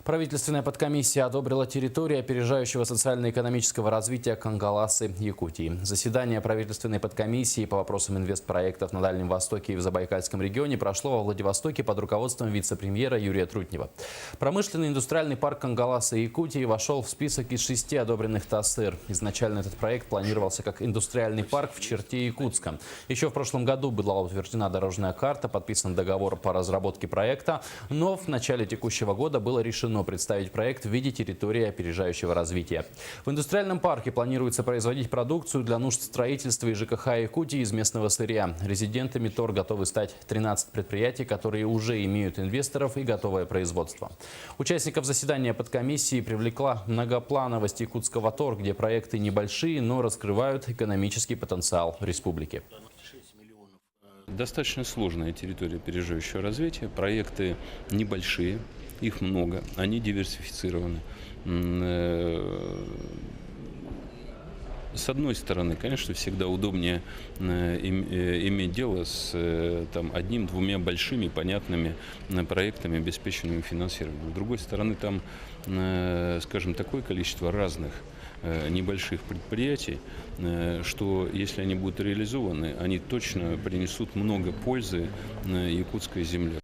Правительственная подкомиссия одобрила территорию опережающего социально-экономического развития Кангаласы, Якутии. Заседание правительственной подкомиссии по вопросам инвестпроектов на Дальнем Востоке и в Забайкальском регионе прошло во Владивостоке под руководством вице-премьера Юрия Трутнева. Промышленный индустриальный парк Кангаласы, Якутии вошел в список из 6 одобренных ТАСЭР. Изначально этот проект планировался как индустриальный парк в черте Якутска. Еще в прошлом году была утверждена дорожная карта, подписан договор по разработке проекта, но в начале текущего года было решено представить проект в виде территории опережающего развития. В индустриальном парке планируется производить продукцию для нужд строительства и ЖКХ Якутии из местного сырья. Резидентами ТОР готовы стать 13 предприятий, которые уже имеют инвесторов и готовое производство. Участников заседания подкомиссии привлекла многоплановость якутского ТОР, где проекты небольшие, но раскрывают экономический потенциал республики. Достаточно сложная территория опережающего развития. Проекты небольшие, их много, они диверсифицированы. С одной стороны, конечно, всегда удобнее иметь дело с одним-двумя большими, понятными проектами, обеспеченными финансированием. С другой стороны, там, скажем, такое количество разных небольших предприятий, что если они будут реализованы, они точно принесут много пользы якутской земле.